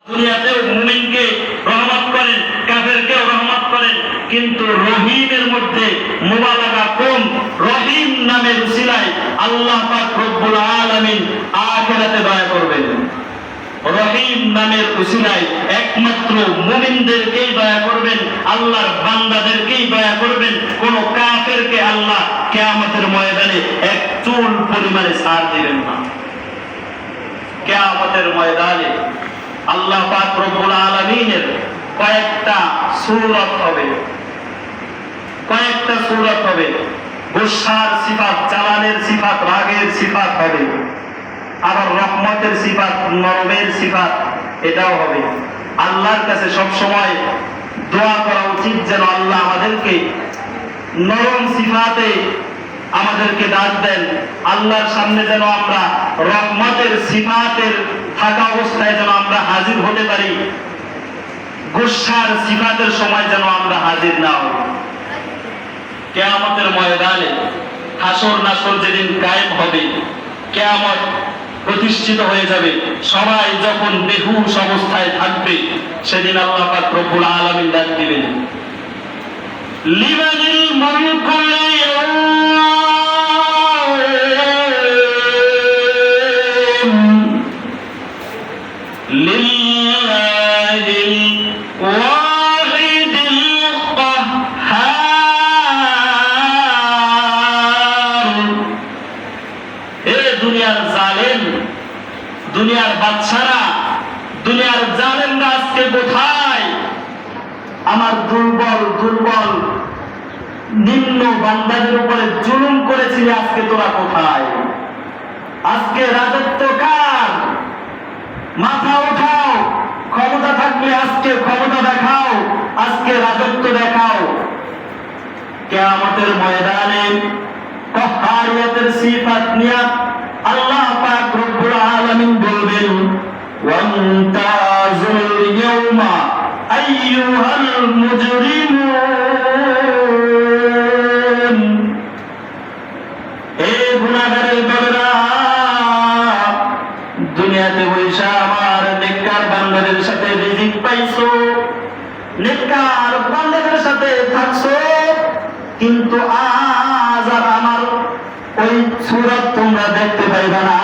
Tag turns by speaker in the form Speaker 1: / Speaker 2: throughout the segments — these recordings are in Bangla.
Speaker 1: দুনিয়াতেও মুমিনকে রহমত করেন, কাফেরকেও রহমত করেন, কিন্তু রহিমের মধ্যে মুবালাগা কম। রহিম নামের উসিলায় আল্লাহ পাক রব্বুল আলামিন আখিরাতে দয়া করবেন। রহিম নামের উসিলায় একমাত্র মুমিনদেরকেই দয়া করবেন, আল্লাহর বান্দাদেরকেই দয়া করবেন। কোন কাফেরকে আল্লাহ কিয়ামতের ময়দানে এক চুল পরিমাণে ছাড় দিবেন না। কিয়ামতের ময়দানে আল্লাহ পাক রব্বুল আলামিনের কয়েকটা সূরত হবে। গুসার সিফাত, চালানের সিফাত, রাগের সিফাত হবে, আবার রহমতের সিফাত, নরমের সিফাত, এটাও হবে। আল্লাহর কাছে সব সময় দোয়া করা উচিত যেন আল্লাহ আমাদেরকে নরম সিফাতে আমাদেরকে ডাক দেন। আল্লাহর সামনে যেন আমরা রহমতের সিফাতের থাকা অবস্থায় যেন আমরা হাজির হতে পারি, গুসার সিফাতের সময় যেন আমরা হাজির না হই। কিয়ামতের ময়দানে হাসর নাসর যেদিন কায়েম হবে, কিয়ামত প্রতিষ্ঠিত হয়ে যাবে, সবাই যখন বেহুশ অবস্থায় থাকবে, সেদিন আল্লাহ পাক রব্বুল আলামিন ডাক দিবেন, লিমানিল মুলকুল লিল্লাহিল ওয়াহিদিল কাহ্হার। এ দুনিয়ার জালেম, দুনিয়ার বাদশারা, দুনিয়ার জালেমরা আজকে কোথায়? আমার দুর্বল নিম্ন বান্দাদের উপরে জুলুম করেছিলি, আজকে তোরা কোথায়? আজকে রাজত্ব কার? মাথা উঠাও, ক্ষমতা থাকলে আজকে ক্ষমতা দেখাও, আজকে রাজত্ব দেখাও। কিয়ামতের ময়দানে কহ্হারিয়তের সিফাত নিয়ে আল্লাহ পাক রব্বুল আলামিন বলবেন, ওয়ান্তাজুল ইয়াউমা আইয়ুহাল মুজরিমুন। এ গুনাহগারের দলেরা, দুনিয়াতে বৈশা আমার নেককার বান্দাদের সাথে রিজিক পাইছো, নেককার বান্দাদের সাথে থাকছো, কিন্তু আজ আর আমার ওই সূরত তোমরা দেখতে পাইবা না।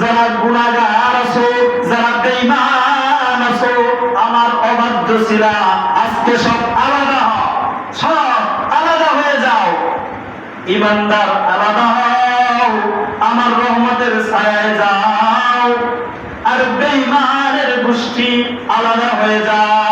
Speaker 1: যারা গুনাহগার আছো, যারা বেঈমান আছো, আমার অবাধ্য ছিলা, আজকে সব আলাদা হয়ে যাও। ঈমানদার আলাদা হও, আমার রহমতের ছায়ায় যাও, আর বেঈমানের গোষ্ঠী আলাদা হয়ে যাও।